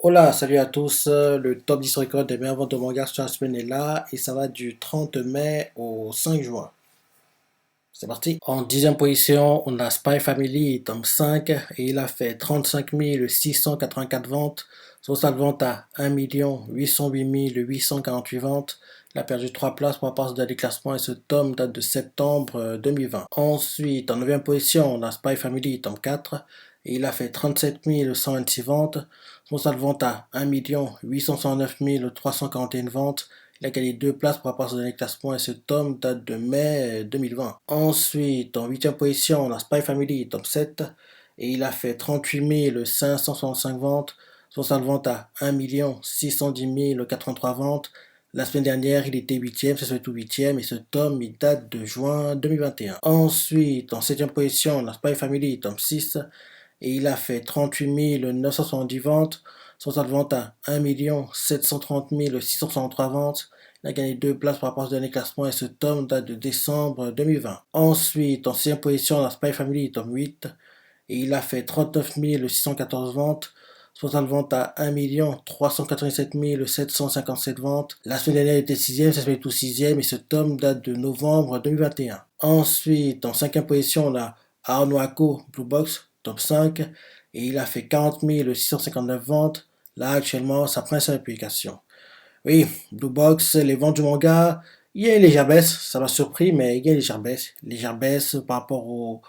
Hola, salut à tous. Le top 10 record des meilleures ventes de manga sur la semaine est là et ça va du 30 mai au 5 juin. C'est parti. En dixième position, on a Spy Family, tome 5 et il a fait 35 684 ventes. Son total de vente à 1 808 848 ventes. Il a perdu 3 places pour rapport au dernier classement et ce tome date de septembre 2020. Ensuite, en neuvième position, on a Spy Family, tome 4 et il a fait 37 126 ventes. Son total de vente à 1 869 341 ventes. Il a gagné 2 places pour rapport au dernier classement et ce tome date de mai 2020. Ensuite, en huitième position, on a Spy Family, tome 7 et il a fait 38 565 ventes. Son total de vente à 1 610 083 ventes. La semaine dernière, il était huitième, c'est surtout huitième, et ce tome, il date de juin 2021. Ensuite, en septième position, on a Spy Family, tome 6 et il a fait 38 970 ventes. Son total de vente à 1 730 663 ventes. Il a gagné 2 places par rapport au dernier classement et ce tome date de décembre 2020. Ensuite, en 6e position, la Spy Family, tome 8, et il a fait 39 614 ventes. Son total de vente à 1 387 757 ventes. La semaine dernière, il était 6e, ça se met tout 6e et ce tome date de novembre 2021. Ensuite, en 5e position, on a Aonoako Blue Box, top 5, et il a fait 40 659 ventes. Là, actuellement, sa principale publication. Oui, Blue Box, les ventes du manga, il y a une légère baisse, ça m'a surpris, mais il y a une légère baisse par rapport au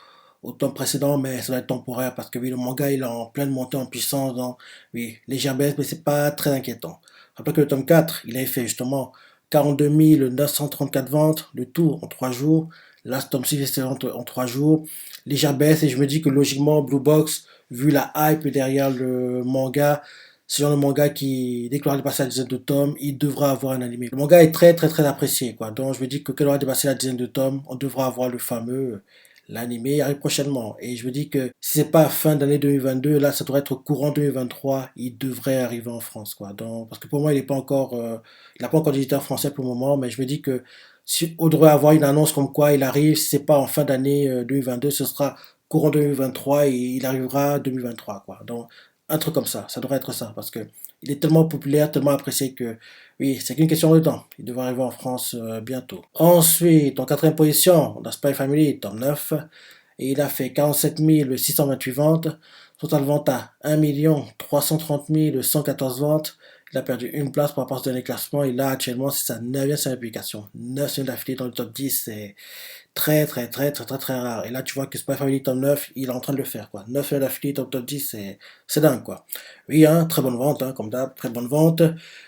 tome précédent, mais ça va être temporaire parce que oui, le manga il est en pleine montée en puissance, donc oui, légère baisse, mais c'est pas très inquiétant. Rappelez que le tome 4, il avait fait justement 42 934 ventes, le tout en 3 jours. Là, ce tome 6 est en 3 jours. Légère baisse, et je me dis que logiquement, Blue Box, vu la hype derrière le manga, c'est genre le manga qui, dès qu'il aura dépassé la dizaine de tomes, il devra avoir un animé. Le manga est très très très apprécié, quoi. Donc je me dis que quand il aura dépassé la dizaine de tomes, on devra avoir le fameux l'animé arrive prochainement. Et je me dis que si c'est pas fin d'année 2022, là ça devrait être courant 2023, il devrait arriver en France, quoi. Donc, parce que pour moi, il est pas encore, il n'a pas encore d'éditeur français pour le moment, mais je me dis que si on devrait avoir une annonce comme quoi il arrive, si c'est pas en fin d'année 2022, ce sera courant 2023 et il arrivera 2023, quoi. Donc un truc comme ça devrait être ça, parce que il est tellement populaire, tellement apprécié que oui, c'est qu'une question de temps. Il devrait arriver en France bientôt. Ensuite, en quatrième position, on a Spy Family, tome 9, et il a fait 47 628 ventes. Total vente à 1 330 114 ventes. Il a perdu une place par rapport au dernier classement. Et là, actuellement, c'est sa 9e publication. 9 semaines d'affilée dans le top 10, c'est très très très très très très rare. Et là, tu vois que Spy Family top 9, il est en train de le faire, quoi. 9 semaines d'affilée dans le top 10, c'est dingue, quoi. Oui, hein, très bonne vente, hein, comme d'hab, très bonne vente.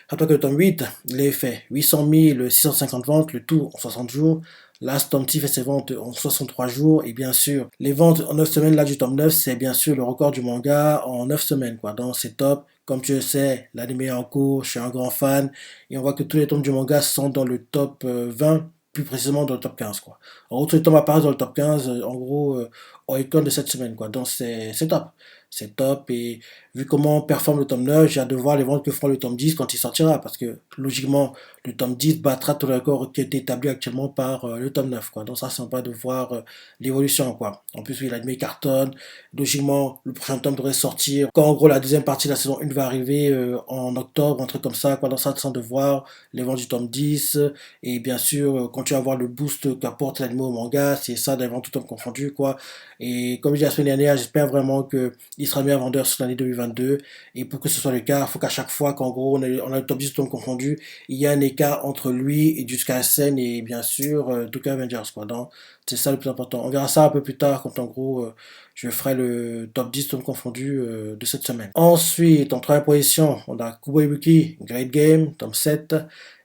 Rappelle que le tome 8, il a fait 800 650 ventes, le tout en 60 jours. Là, ce tome 6 fait ses ventes en 63 jours. Et bien sûr, les ventes en 9 semaines, là, du tome 9, c'est bien sûr le record du manga en 9 semaines, quoi. Donc, c'est top. Comme tu le sais, l'anime est en cours, je suis un grand fan. Et on voit que tous les tomes du manga sont dans le top 20, plus précisément dans le top 15, quoi. En gros, tous les tomes apparaissent dans le top 15, en gros, Oricon de cette semaine, quoi. Donc, c'est top. C'est top. Et vu comment performe le tome 9, j'ai hâte de voir les ventes que fera le tome 10 quand il sortira. Parce que, logiquement, le tome 10 battra tout le record qui est établi actuellement par le tome 9, quoi. Donc, ça, c'est sympa de voir l'évolution, quoi. En plus, oui, l'anime cartonne. Logiquement, le prochain tome devrait sortir. Quand, en gros, la deuxième partie de la saison 1 va arriver en octobre, un truc comme ça, quoi. Donc, ça, c'est de voir les ventes du tome 10. Et bien sûr, quand tu vas voir le boost qu'apporte l'anime au manga, c'est ça, des ventes tout temps confondu, quoi. Et comme je dis la semaine dernière, j'espère vraiment qu'il sera meilleur vendeur sur l'année 2022. Et pour que ce soit le cas, il faut qu'à chaque fois qu'en gros on a le top 10 tout confondu, il y a un écart entre lui et Jutsu Sen et bien sûr Tokyo Avengers, quoi. Donc c'est ça le plus important. On verra ça un peu plus tard quand en gros je ferai le top 10 tout confondu de cette semaine. Ensuite, en troisième position, on a Kubo Ibuki, Great Game, tome 7.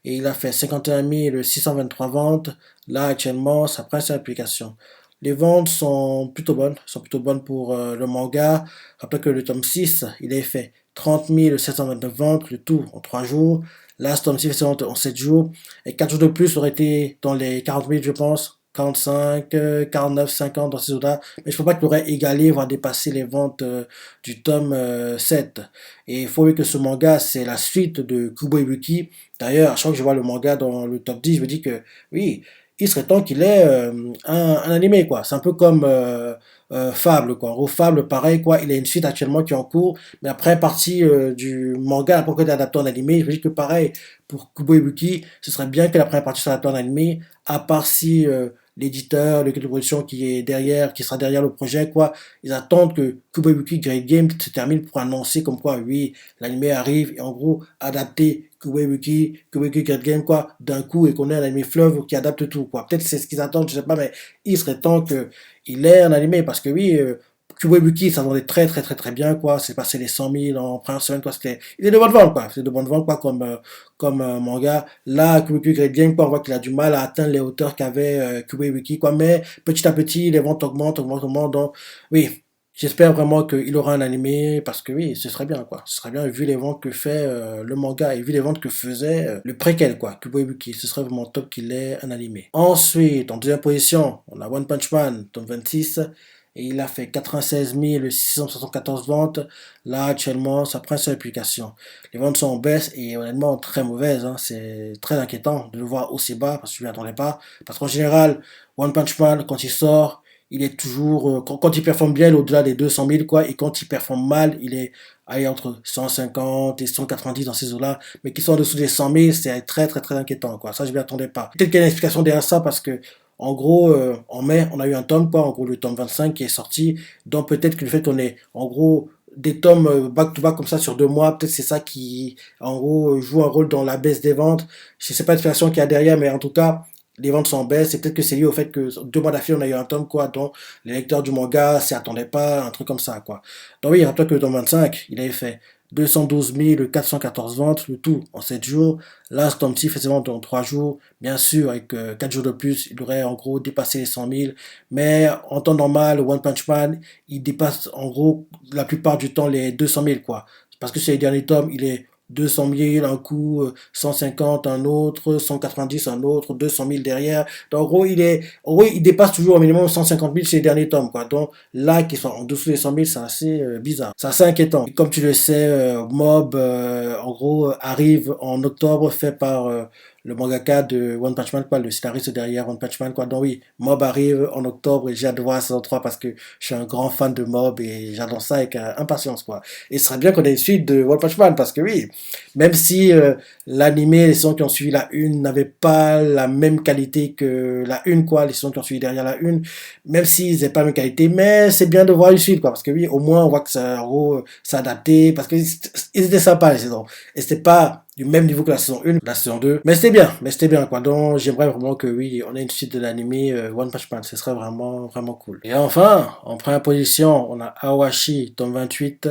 Et il a fait 51 623 ventes. Là, actuellement, sa principale application. Les ventes sont plutôt bonnes pour le manga. Rappelez que le tome 6, il a fait 30 729 ventes, le tout en 3 jours. Là, ce tome 6 fait en 7 jours. Et 4 jours de plus auraient été dans les 40 000, je pense. 45, 49, 50 dans ces eaux-là. Mais je ne pense pas qu'il aurait égalé, voire dépassé les ventes du tome 7. Et il faut voir que ce manga, c'est la suite de Kubo Ibuki. D'ailleurs, à chaque fois que je vois le manga dans le top 10, je me dis que oui, il serait temps qu'il ait un animé, quoi. C'est un peu comme Fable, quoi. En gros, Fable, pareil, quoi. Il y a une suite actuellement qui est en cours, mais après, partie du manga n'a pas encore été adapté en animé. Je me dis que pareil, pour Kubo Ibuki, ce serait bien que la première partie soit adaptée en animé, à part si l'éditeur, le de production qui est derrière, qui sera derrière le projet, quoi, ils attendent que Kubo Ibuki Great Game se termine pour annoncer comme quoi, oui, l'animé arrive, et en gros, adapter Kubo Ibuki Great Game, quoi, d'un coup, et qu'on ait un anime fleuve qui adapte tout, quoi. Peut-être c'est ce qu'ils attendent, je sais pas, mais il serait temps que il est un animé, parce que oui, Kuwaibuki, ça vendait très très très très bien, quoi. C'est passé les 100 000 en première semaine, quoi. Il est de bonne vente, quoi. C'est de bonne vente, quoi, comme manga. Là, Kuwaibuki Great Game, quoi, on voit qu'il a du mal à atteindre les hauteurs qu'avait Kuwaibuki, quoi. Mais petit à petit, les ventes augmentent. Donc, oui, j'espère vraiment qu'il aura un animé, parce que oui, ce serait bien, quoi. Ce serait bien, vu les ventes que fait le manga et vu les ventes que faisait le préquel, quoi. Kuwaibuki, ce serait vraiment top qu'il ait un animé. Ensuite, en deuxième position, on a One Punch Man, tome 26 et il a fait 96 674 ventes. Là, actuellement, sa principale publication. Les ventes sont en baisse et honnêtement très mauvaises, hein. C'est très inquiétant de le voir aussi bas parce que je ne m'y attendais pas. Parce qu'en général, One Punch Man, quand il sort, il est toujours, quand il performe bien, il est au-delà des 200 000, quoi. Et quand il performe mal, il est allez, entre 150 et 190 dans ces eaux-là. Mais qui sont en dessous des 100 000, c'est très, très, très inquiétant, quoi. Ça, je ne m'y attendais pas. Peut-être qu'il y a une explication derrière ça parce que en gros, en mai, on a eu un tome, quoi, en gros, le tome 25 qui est sorti. Donc peut-être que le fait qu'on ait, en gros, des tomes back-to-back comme ça sur 2 mois, peut-être c'est ça qui, en gros, joue un rôle dans la baisse des ventes. Je sais pas l'explication qu'il y a derrière, mais en tout cas, les ventes sont en baisse. Et peut-être que c'est lié au fait que 2 mois d'affilée, on a eu un tome, quoi, dont les lecteurs du manga s'y attendaient pas, un truc comme ça, quoi. Donc oui, rappelle que le tome 25, il avait fait 212 414 ventes, le tout en 7 jours. Là, ce tome-ci fait ses ventes en 3 jours. Bien sûr, avec 4 jours de plus, il aurait en gros dépassé les 100 000. Mais en temps normal, One Punch Man, il dépasse en gros la plupart du temps les 200 000, quoi. Parce que c'est les derniers tomes, il est 200 000 un coup, 150 un autre, 190 un autre, 200 000 derrière. Donc, en gros, il dépasse toujours au minimum 150 000 chez les derniers tomes, quoi. Donc, là, qu'il soit en dessous des 100 000, c'est assez bizarre. C'est assez inquiétant. Et comme tu le sais, Mob, en gros, arrive en octobre, fait par le mangaka de One Punch Man, quoi, le scénariste derrière One Punch Man, quoi. Donc oui, Mob arrive en octobre et j'ai hâte de voir la saison 3 parce que je suis un grand fan de Mob et j'adore ça avec impatience, quoi. Et ce serait bien qu'on ait une suite de One Punch Man parce que oui, même si l'animé, les saisons qui ont suivi la une n'avaient pas la même qualité que la une, quoi, les saisons qui ont suivi derrière la une, même s'ils n'avaient pas la même qualité, mais c'est bien de voir une suite, quoi, parce que oui, au moins on voit que ça, en gros, c'est adapté, parce que ils étaient sympas les saisons, et c'était pas du même niveau que la saison 1, la saison 2, mais c'était bien, quoi, donc j'aimerais vraiment que oui, on ait une suite de l'animé One Punch Man, ce serait vraiment, vraiment cool. Et enfin, en première position, on a Awashi, tome 28,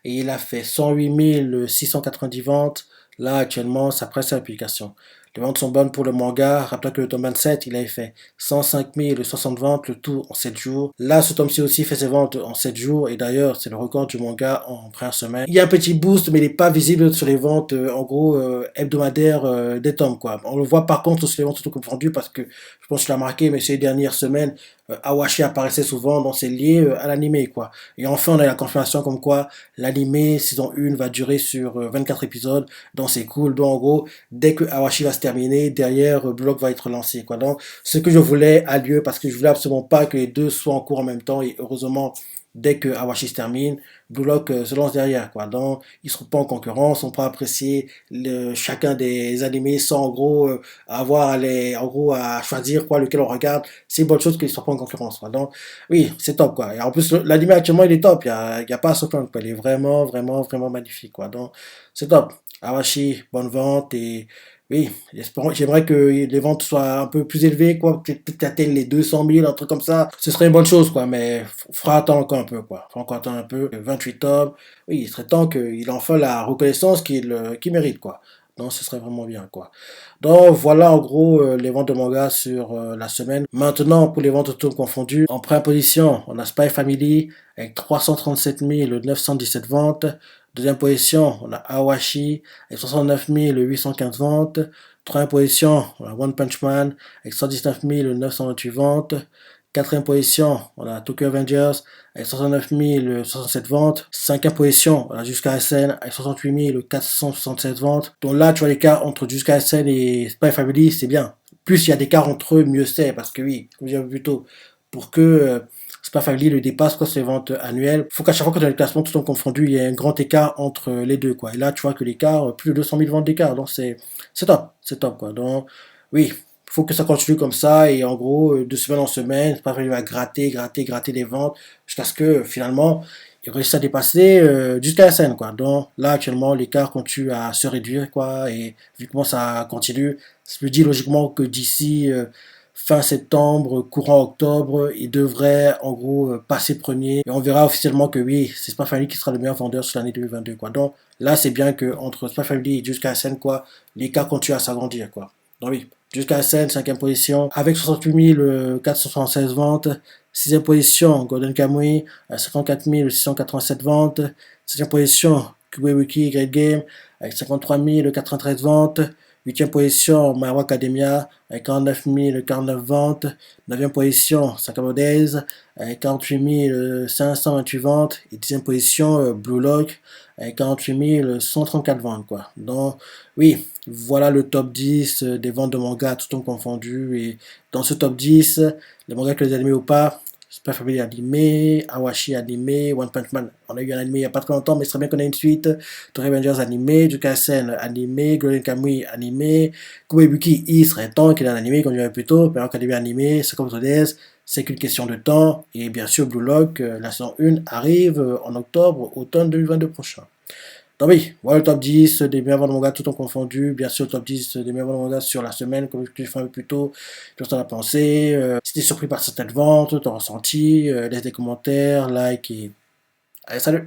et il a fait 108 690 ventes. Là, actuellement, sa presse application. Les ventes sont bonnes pour le manga. Rappelez que le tome 27, il avait fait 105 060 ventes, le tout en 7 jours. Là, ce tome-ci aussi fait ses ventes en 7 jours. Et d'ailleurs, c'est le record du manga en première semaine. Il y a un petit boost, mais il n'est pas visible sur les ventes, en gros, hebdomadaires des tomes, quoi. On le voit par contre sur les ventes tout confondues parce que je pense que tu l'as remarqué, mais ces dernières semaines, Awashi apparaissait souvent, donc c'est lié à l'animé, quoi. Et enfin, on a la confirmation comme quoi l'animé saison 1 va durer sur 24 épisodes, donc c'est cool. Donc en gros, dès que Awashi va se terminer, derrière, Block va être lancé, quoi. Donc ce que je voulais a lieu parce que je voulais absolument pas que les deux soient en cours en même temps et heureusement, dès que Awashi se termine, Blue Lock se lance derrière, quoi. Donc, ils seront pas en concurrence, on pourra apprécier chacun des animés sans, en gros, avoir en gros, à choisir, quoi, lequel on regarde. C'est une bonne chose qu'ils ne soient pas en concurrence, quoi. Donc, oui, c'est top, quoi. Et en plus, l'animé actuellement, il est top. Il y a pas à se plaindre, quoi. Il est vraiment, vraiment, vraiment magnifique, quoi. Donc, c'est top. Awashi, bonne vente et oui, j'aimerais que les ventes soient un peu plus élevées, quoi. Peut-être atteindre les 200 000, un truc comme ça. Ce serait une bonne chose, quoi. Mais faudra attendre encore un peu, quoi. Faudra encore attendre un peu. 28 tomes. Oui, il serait temps qu'il en fasse la reconnaissance qu'il mérite, quoi. Donc, ce serait vraiment bien, quoi. Donc, voilà, en gros, les ventes de manga sur la semaine. Maintenant, pour les ventes de tomes confondus, en première position, on a Spy Family avec 337 917 ventes. Deuxième position, on a Awashi avec 69 815 ventes. Troisième position, on a One Punch Man avec 119 928 ventes. Quatrième position, on a Tokyo Avengers avec 69 067 ventes. Cinquième position, on a Jusqu'à SN avec 68 467 ventes. Donc là, tu vois l'écart entre Jusqu'à SN et Spy Family, c'est bien. Plus il y a d'écart entre eux, mieux c'est. Parce que oui, comme je disais plus tôt, pour que Spy Family le dépasse quoi, ses ventes annuelles. Il faut qu'à chaque fois que tu as le classement, tout en confondu, il y ait un grand écart entre les deux, quoi. Et là, tu vois que l'écart, plus de 200 000 ventes d'écart. Donc, c'est top, quoi. Donc, oui, il faut que ça continue comme ça. Et en gros, de semaine en semaine, Spy Family va gratter les ventes jusqu'à ce que finalement, il réussit à dépasser jusqu'à la scène, quoi. Donc, là, actuellement, l'écart continue à se réduire, quoi. Et vu comment ça continue, je me dis logiquement que d'ici fin septembre, courant octobre, il devrait en gros passer premier. Et on verra officiellement que oui, c'est Spy Family qui sera le meilleur vendeur sur l'année 2022, quoi. Donc là, c'est bien que entre Spy Family et Jusqu'à la scène, quoi, l'écart continue à s'agrandir, quoi. Donc oui, Jusqu'à la scène, 5e position, avec 68 476 ventes. 6e position, Golden Kamuy, 54 687 ventes. 7e position, Kubwe Wiki, Great Game, avec 53 093 ventes. 8e position, My Hero Academia, avec 49 049 ventes. 9e position, Sakamo Days, avec 48 528 ventes. Et 10e position, Blue Lock, avec 48 134 ventes, quoi. Donc, oui, voilà le top 10 des ventes de mangas, tout temps confondu. Et dans ce top 10, les mangas que les animés ou pas, Spy Family animé, Awashi animé, One Punch Man, on a eu un animé il n'y a pas très longtemps, mais il serait bien qu'on ait une suite. Tokyo Revengers animé, Jukasen animé, Golden Kamuy animé, Kubebuki, il serait temps qu'il ait un animé, comme je dirait plus tôt, Pero Academy animé, Sakamo Days, c'est qu'une question de temps. Et bien sûr, Blue Lock, la saison 1 arrive en octobre, automne 2022 prochain. Donc oui, voilà le top 10 des meilleurs vendeurs de manga tout en confondu. Bien sûr, le top 10 des meilleurs vendeurs de manga sur la semaine, comme je l'ai fait un peu plus tôt. Qu'est-ce que t'en as pensé? Si t'es surpris par certaines ventes, t'as ressenti, laisse des commentaires, like et... Allez, salut!